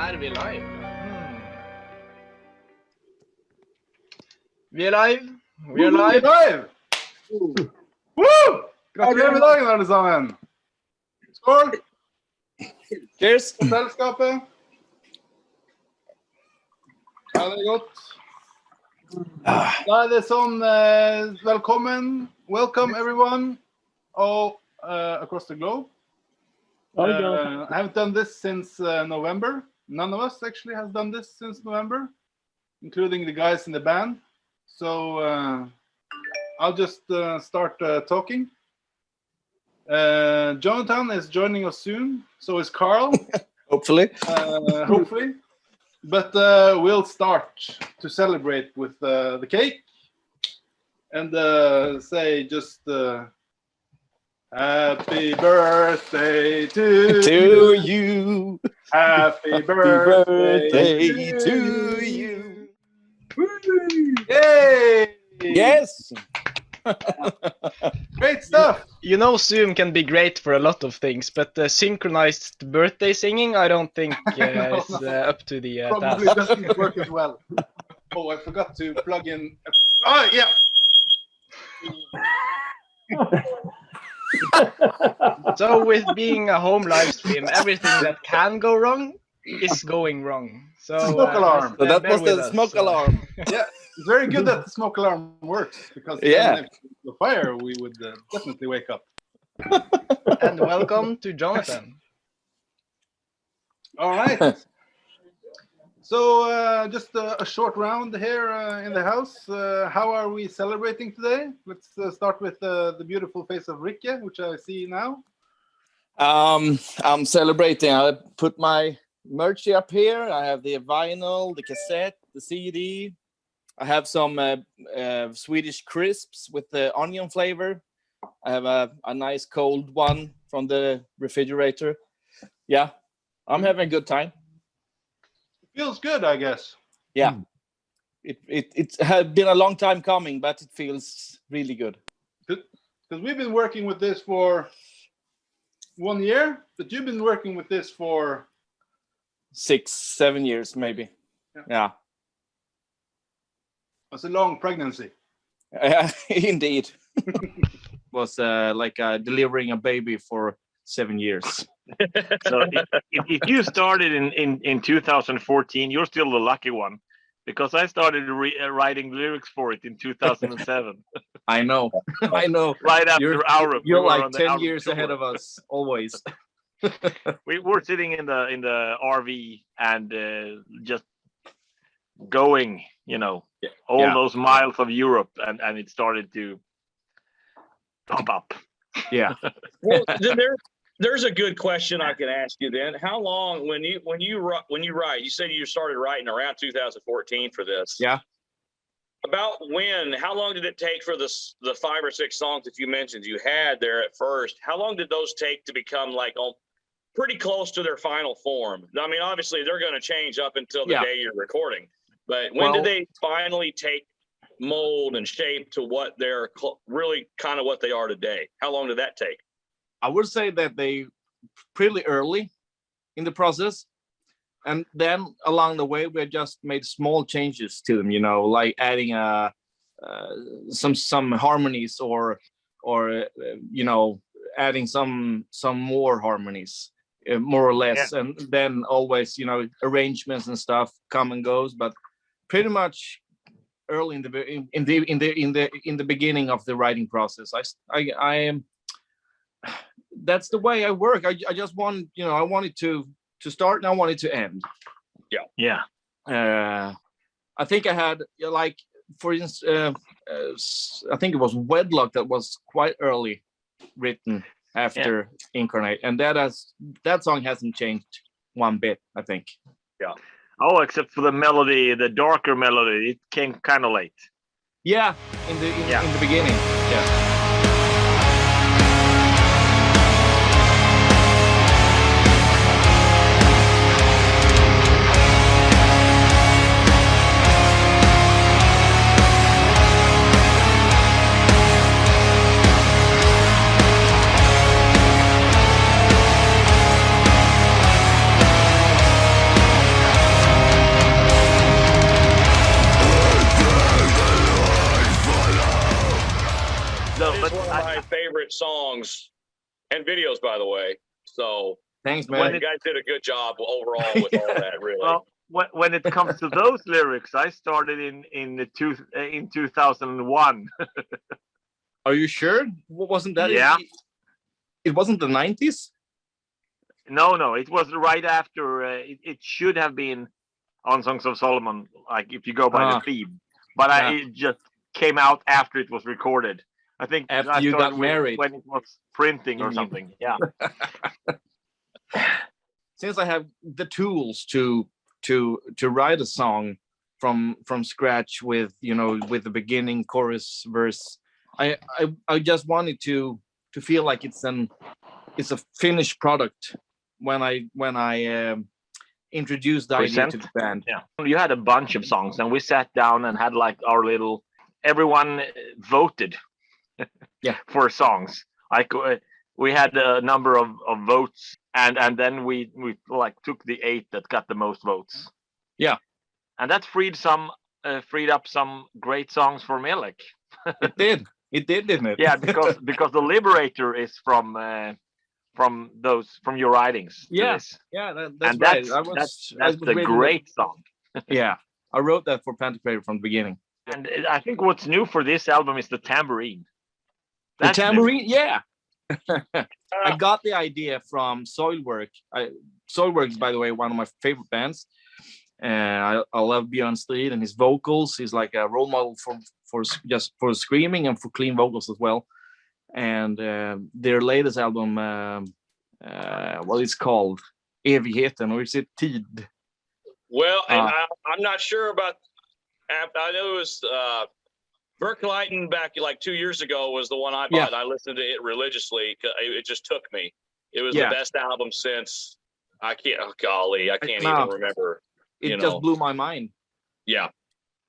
Är vi live? Vi är live. Vi är live. Live! Woo! Gratulerer med dagen, alle sammen! Skål! Cheers! På selskapet. Ja, det er godt. Da er det sånn, velkommen. Welcome, everyone. All across the globe. I haven't done this since November. None of us actually has done this since November, including the guys in the band. So I'll just start talking. Jonathan is joining us soon. So is Carl. Hopefully. Hopefully. But we'll start to celebrate with the cake and say just happy birthday to you. Happy birthday to you. Yay! Yes. Great stuff. You know, Zoom can be great for a lot of things, but synchronized birthday singing, I don't think is up to the Probably task. doesn't work as well. Oh, I forgot to plug in. Oh, yeah. So with being a home live stream, everything that can go wrong is going wrong. So Smoke alarm. So that bear was with the us. smoke alarm. Yeah, it's very good that the smoke alarm works because Yeah. if the fire, we would definitely wake up. And welcome to Jonathan. All right. So just a short round here in the house. How are we celebrating today? Let's start with the beautiful face of Rikke, which I see now. I'm celebrating. I put my merch up here. I have the vinyl, the cassette, the CD. I have some Swedish crisps with the onion flavor. I have a nice cold one from the refrigerator. Yeah, I'm having a good time. Feels good, I guess. Yeah, it had been a long time coming, but it feels really good. Because we've been working with this for 1 year, but you've been working with this for 6-7 years, maybe. Yeah. It's a long pregnancy. Indeed. Was like delivering a baby for 7 years. So if you started in 2014, you're still the lucky one, because I started writing lyrics for it in 2007. I know. I know. Right after Aurum. You're We were like on the 10 Aurum years tour. ahead of us, always. We were sitting in the RV and just going, all those miles of Europe, and it started to pump up. Yeah. Well, then there's a good question I can ask you then. How long, when you write, you said you started writing around 2014 for this. Yeah. About when, how long did it take for the 5 or 6 songs that you mentioned you had there at first? How long did those take to become like pretty close to their final form? I mean, obviously they're going to change up until the day you're recording, but when did they finally take mold and shape to what they're really kind of what they are today? How long did that take? I would say that they pretty early in the process. And then along the way, we just made small changes to them, like adding some harmonies or adding some more harmonies, more or less. Yeah. And then always, arrangements and stuff come and goes, but pretty much early in the beginning of the writing process. I am. That's the way I work. I just want, I wanted to start and I wanted to end. Yeah. I think I had for instance, I think it was Wedlock that was quite early written after Incarnate, and that song hasn't changed one bit, I think. Yeah. Oh, except for the melody, the darker melody, it came kind of late. Yeah, in the beginning. Yeah. songs and videos, by the way. So Thanks, you man. guys did a good job overall with all that, really. Well, when it comes to those lyrics, I started in 2001. Are you sure? Wasn't that? Yeah. It wasn't the 90s? No, it was right after. It should have been on Songs of Solomon, like if you go by the feed. But it just came out after it was recorded. I think After I you got started married. when it was printing or something. Yeah. Since I have the tools to write a song from scratch with with the beginning, chorus, verse, I just wanted to feel like it's a finished product when I introduced the idea to the band. Yeah, you had a bunch of songs, and we sat down and had like our little. Everyone voted. For songs. Like we had a number of votes, and then we like took the 8 that got the most votes. Yeah, and that freed up some great songs for Melek. It did, didn't it? Yeah, because the Liberator is from your writings. Yeah, that's right. That's a great song. Yeah, I wrote that for Pantocrator from the beginning. And I think what's new for this album is the tambourine. The tambourine, yeah. I got the idea from Soilwork. Soilwork is, by the way, one of my favorite bands. I love Björn Strid and his vocals. He's like a role model for screaming and for clean vocals as well. And their latest album, what is called Evigheten, or is it Tid? Well, and I'm not sure about. I know it was Verkleiten back like 2 years ago was the one I bought. Yeah. And I listened to it religiously. It just took me. It was the best album since I can't even remember. It just blew my mind. Yeah,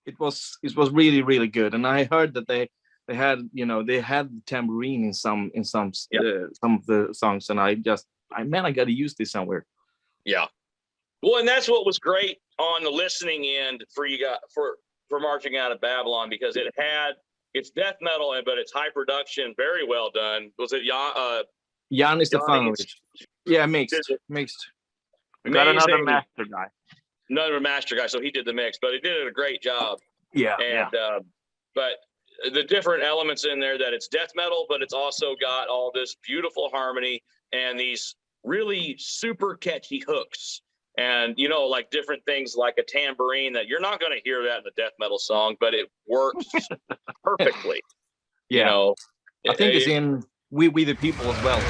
it was really, really good. And I heard that they had the tambourine in some of the songs, and I got to use this somewhere. Yeah. Well, and that's what was great on the listening end for you guys for Marching Out of Babylon, because it's death metal, but it's high production, very well done. Was it Yanni Stefanovic? Yeah, mixed. We got another master guy. Another master guy, so he did the mix, but he did a great job. Yeah. And but the different elements in there, that it's death metal, but it's also got all this beautiful harmony and these really super catchy hooks. And, like different things like a tambourine that you're not going to hear that in a death metal song, but it works perfectly. Yeah. I think it's in We the People as well.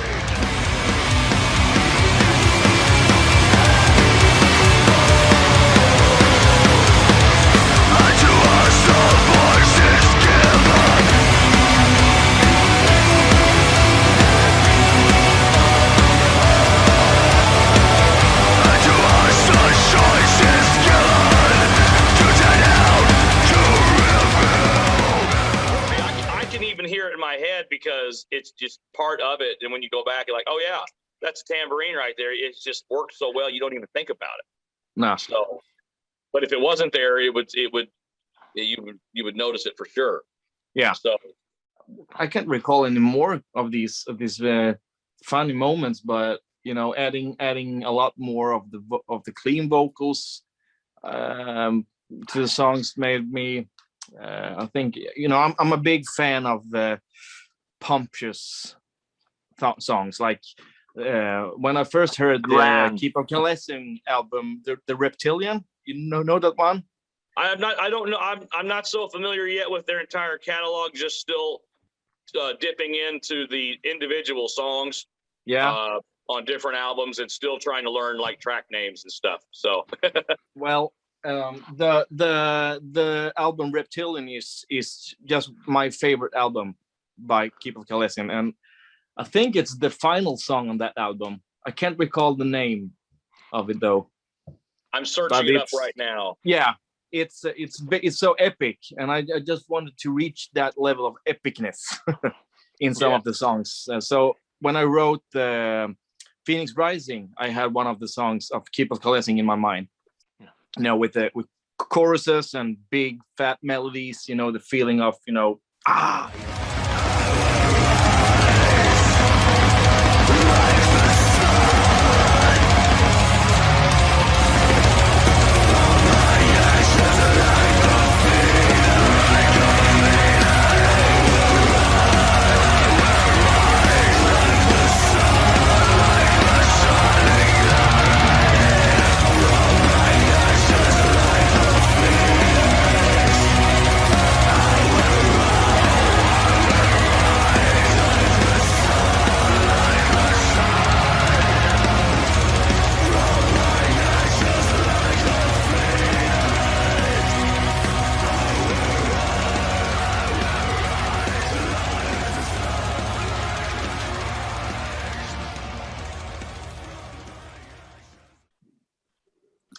Because it's just part of it, and when you go back, you're like, oh yeah, that's a tambourine right there. It just works so well, you don't even think about it. No. So, but if it wasn't there, you would notice it for sure. Yeah. So I can't recall any more of these funny moments, but adding a lot more of the clean vocals to the songs made me. I think I'm a big fan of the pompous songs. Like when I first heard the Keep on Caressing album, the Reptilian. You know that one? I don't know. I'm not so familiar yet with their entire catalog. Just still dipping into the individual songs. Yeah. On different albums, and still trying to learn like track names and stuff. So. Well. The album Reptilian is just my favorite album by Keep on Caressing, and I think it's the final song on that album. I can't recall the name of it though. I'm searching it up right now. Yeah, it's so epic, and I just wanted to reach that level of epicness in some of the songs. So when I wrote Phoenix Rising, I had one of the songs of Keep on Caressing in my mind. With choruses and big fat melodies, the feeling of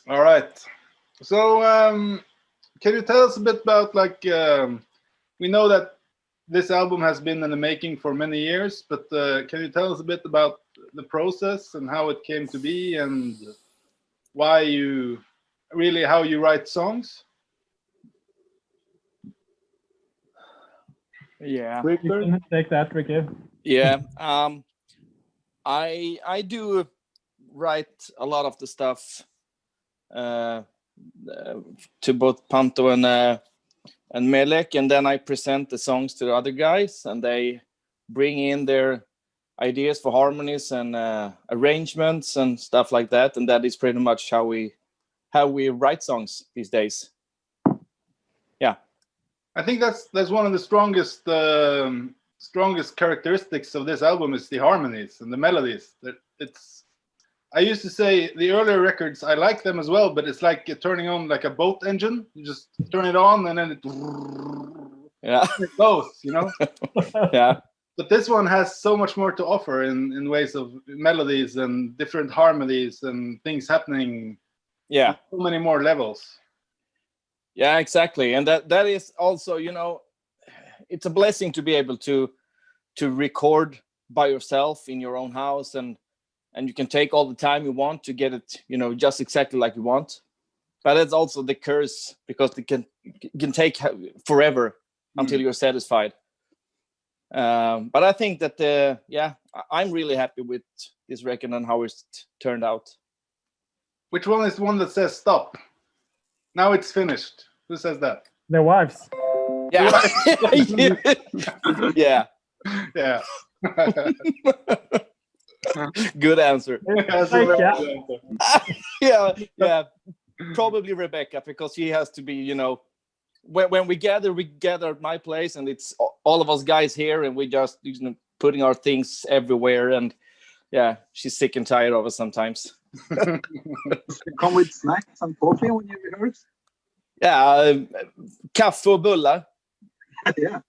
All right. So, can you tell us a bit about we know that this album has been in the making for many years, but can you tell us a bit about the process and how it came to be and how you write songs? Yeah. You can take that, Ricky. Yeah. I do write a lot of the stuff to both Panto and Melek, and then I present the songs to the other guys, and they bring in their ideas for harmonies and arrangements and stuff like that, and that is pretty much how we write songs these days. Yeah, I think that's one of the strongest characteristics of this album is the harmonies and the melodies. I used to say the earlier records, I like them as well, but it's like turning on like a boat engine. You just turn it on and then it goes, you know? Yeah. But this one has so much more to offer in ways of melodies and different harmonies and things happening. Yeah. So many more levels. Yeah, exactly. And that is also, you know, it's a blessing to be able to record by yourself in your own house, and you can take all the time you want to get it, you know, just exactly like you want. But it's also the curse, because it can take forever until you're satisfied. But I think that I'm really happy with this record and how it's turned out. Which one is the one that says stop? Now it's finished. Who says that? Their wives. Yeah. Yeah. Yeah. Good answer. Yeah. Probably Rebecca, because she has to be, you know, when we gather at my place, and it's all of us guys here, and we just, you know, putting our things everywhere, and yeah, she's sick and tired of us sometimes. Come with snacks and coffee when you rehearse? Yeah, kaffe och bullar. Yeah.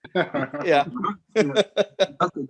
Yeah. That's good.